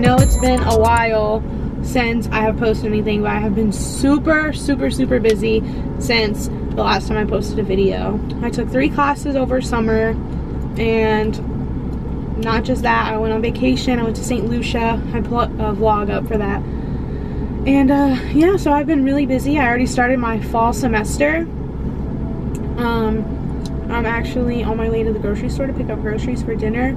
know it's been a while since I have posted anything, but I have been super busy since the last time I posted a video. I took 3 classes over summer, and not just that, I went on vacation. I went to St. Lucia. I put a vlog up for that. And yeah, so I've been really busy. I already started my fall semester. I'm actually on my way to the grocery store to pick up groceries for dinner,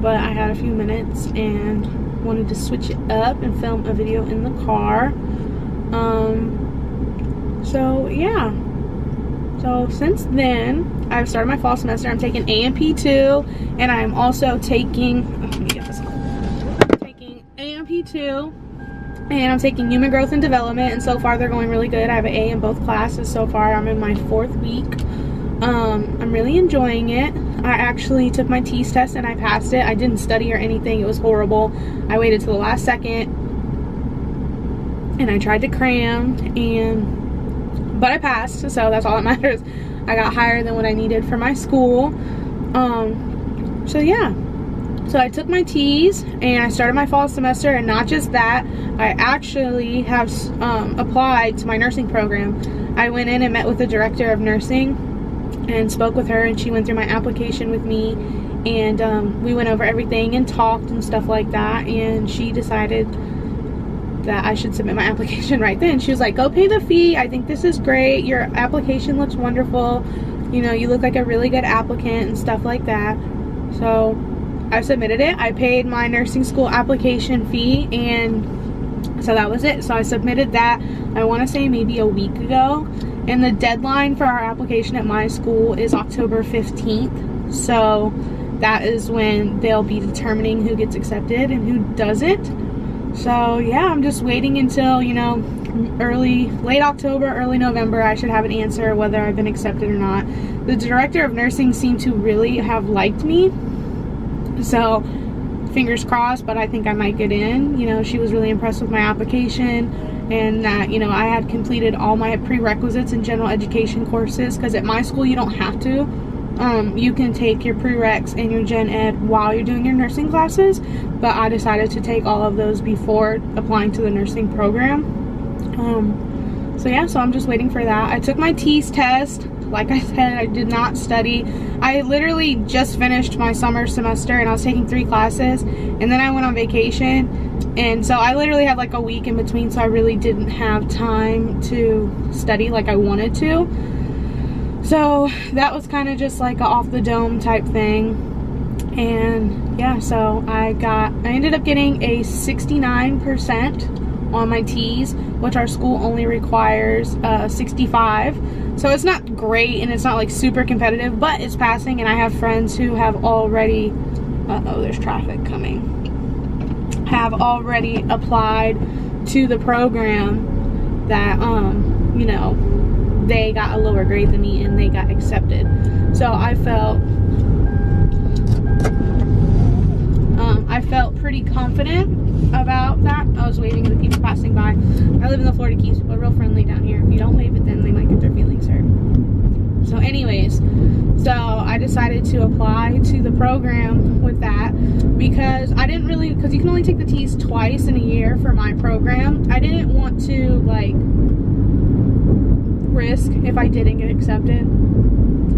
but I had a few minutes and wanted to switch it up and film a video in the car. So yeah, so since then I've started my fall semester. I'm taking AMP2, and I'm also taking AMP2, and I'm taking human growth and development, and so far they're going really good. I have an A in both classes so far. I'm in my 4th week. I'm really enjoying it. I actually took my TEAS test and I passed it. I didn't study or anything. It was horrible. I waited till the last second and I tried to cram, but I passed, so that's all that matters. I got higher than what I needed for my school. So yeah. So I took my TEAS and I started my fall semester, and not just that, I actually have applied to my nursing program. I went in and met with the director of nursing and spoke with her, and she went through my application with me, and we went over everything and talked and stuff like that, and she decided that I should submit my application right then. She was like, go pay the fee. I think this is great. Your application looks wonderful. You know, you look like a really good applicant and stuff like that. So I submitted it. I paid my nursing school application fee, and so that was it. So I submitted that, I want to say maybe a week ago, and the deadline for our application at my school is October 15th. So that is when they'll be determining who gets accepted and who doesn't. So yeah, I'm just waiting until, you know, late October, early November. I should have an answer whether I've been accepted or not. The director of nursing seemed to really have liked me, so fingers crossed, but I think I might get in. You know, she was really impressed with my application, and that, you know, I had completed all my prerequisites and general education courses, because at my school you don't have to. You can take your prereqs and your gen ed while you're doing your nursing classes, but I decided to take all of those before applying to the nursing program. So yeah, so I'm just waiting for that. I took my TEAS test. Like I said, I did not study. I literally just finished my summer semester, and I was taking 3 classes, and then I went on vacation, and so I literally had like a week in between, so I really didn't have time to study like I wanted to. So that was kind of just like a off the dome type thing. And yeah, so I ended up getting a 69% on my TEAS, which our school only requires 65. So it's not great, and it's not like super competitive, but it's passing. And I have friends who have already, there's traffic coming, have already applied to the program that, you know, they got a lower grade than me and they got accepted. So I felt pretty confident about that. I was waving at the people passing by. I live in the Florida Keys. People are real friendly down here. If you don't wave at them, they might get their feelings hurt. So anyways, so I decided to apply to the program with that, because I didn't really, because you can only take the TEAS twice in a year for my program. I didn't want to like risk, if I didn't get accepted,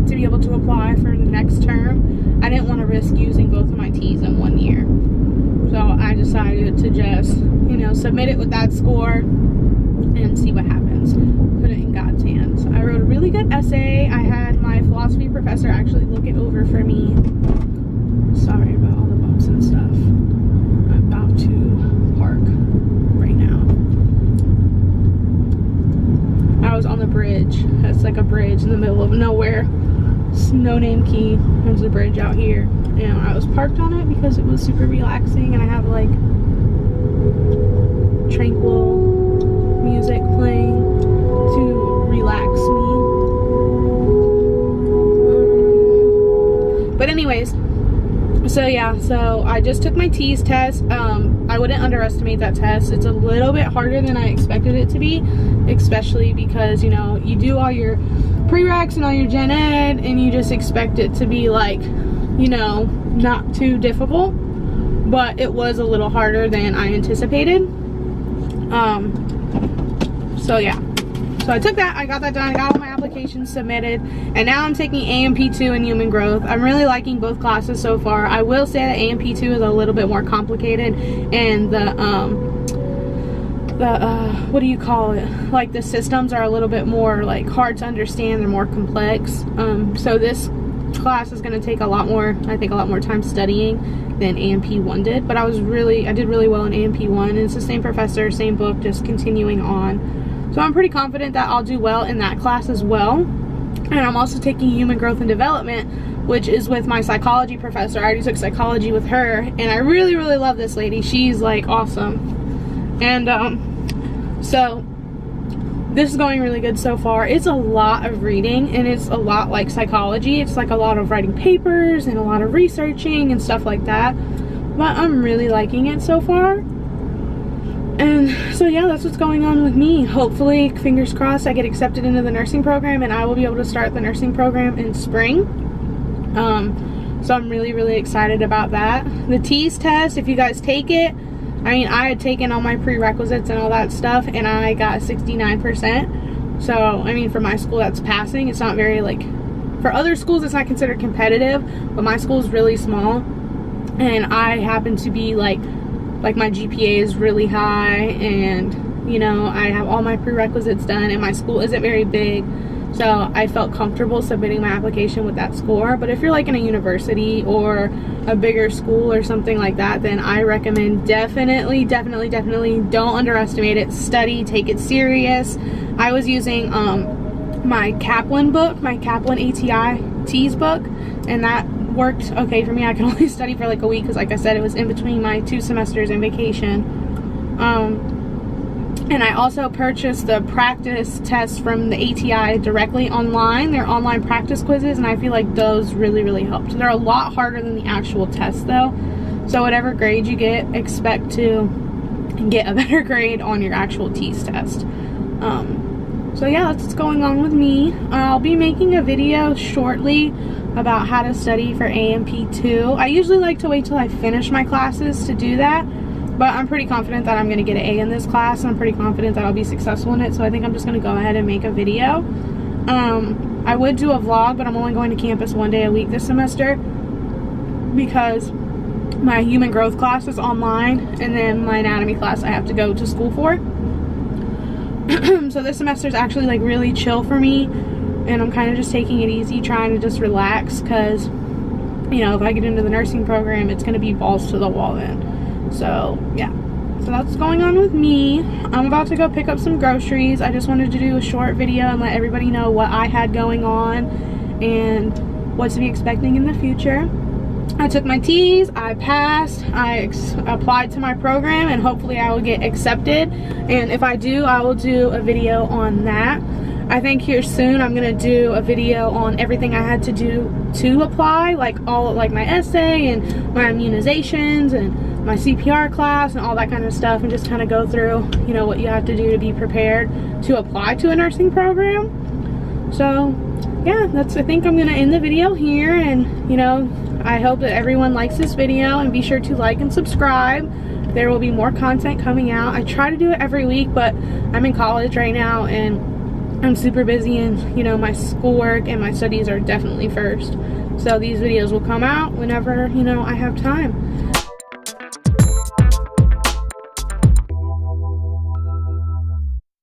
to be able to apply for the next term. I didn't want to risk using both of my TEAS in 1 year. So I decided to just, you know, submit it with that score and see what happens. Put it in God's hands. I wrote a really good essay. I had my philosophy professor actually look it over for me. Sorry about all the bumps and stuff. I'm about to park right now. I was on the bridge. That's like a bridge in the middle of nowhere. It's No Name Key. There's a bridge out here. And I was parked on it because it was super relaxing, and I have like tranquil music playing to relax me. But anyways, so yeah, so I just took my TEAS test. I wouldn't underestimate that test. It's a little bit harder than I expected it to be, especially because, you know, you do all your prereqs and all your gen ed, and you just expect it to be like, you know, not too difficult. but it was a little harder than I anticipated. So yeah, so I took that, I got that done, I got all my applications submitted, and now I'm taking AMP2 and human growth. I'm really liking both classes so far. I will say that AMP2 is a little bit more complicated, and the what do you call it, like the systems are a little bit more like hard to understand, they're more complex. So this class is going to take a lot more, I think, a lot more time studying than AMP1 did, but I did really well in AMP1, and it's the same professor, same book, just continuing on. So I'm pretty confident that I'll do well in that class as well. And I'm also taking human growth and development, which is with my psychology professor. I already took psychology with her, and I really love this lady. She's like awesome. And so this is going really good so far. It's a lot of reading, and it's a lot like psychology. It's like a lot of writing papers and a lot of researching and stuff like that, but I'm really liking it so far. And so yeah, that's what's going on with me. Hopefully, fingers crossed, I get accepted into the nursing program, and I will be able to start the nursing program in spring. So I'm really excited about that. The TEAS test, if you guys take it, I mean, I had taken all my prerequisites and all that stuff, and I got 69%. So, I mean, for my school, that's passing. It's not very, like, for other schools, it's not considered competitive, but my school is really small, and I happen to be, like my GPA is really high, and, you know, I have all my prerequisites done, and my school isn't very big. So I felt comfortable submitting my application with that score. But if you're like in a university or a bigger school or something like that, then I recommend definitely don't underestimate it. Study, take it serious. I was using my Kaplan book, my Kaplan ATI TEAS book, and that worked okay for me. I could only study for like a week because, like I said, it was in between my 2 semesters and vacation. And I also purchased the practice tests from the ATI directly online. They're online practice quizzes, and I feel like those really helped. They're a lot harder than the actual test though. So whatever grade you get, expect to get a better grade on your actual TEAS test. So yeah, that's what's going on with me. I'll be making a video shortly about how to study for AMP2. I usually like to wait till I finish my classes to do that. But I'm pretty confident that I'm going to get an A in this class, and I'm pretty confident that I'll be successful in it, so I think I'm just going to go ahead and make a video. I would do a vlog, but I'm only going to campus 1 day a week this semester because my human growth class is online, and then my anatomy class I have to go to school for. So this semester is actually like really chill for me, and I'm kind of just taking it easy, trying to just relax, because, you know, if I get into the nursing program, it's going to be balls to the wall then. So yeah, so that's what's going on with me. I'm about to go pick up some groceries. I just wanted to do a short video and let everybody know what I had going on and what to be expecting in the future. I took my TEAS, I passed, I applied to my program, and hopefully I will get accepted. And if I do, I will do a video on that. I think here soon I'm gonna do a video on everything I had to do to apply, like my essay and my immunizations and my CPR class and all that kind of stuff, and just kind of go through, you know, what you have to do to be prepared to apply to a nursing program. So yeah, I think I'm gonna end the video here, and, you know, I hope that everyone likes this video, and be sure to like and subscribe. There will be more content coming out. I try to do it every week, but I'm in college right now, and I'm super busy, and, you know, my schoolwork and my studies are definitely first. So these videos will come out whenever, you know, I have time.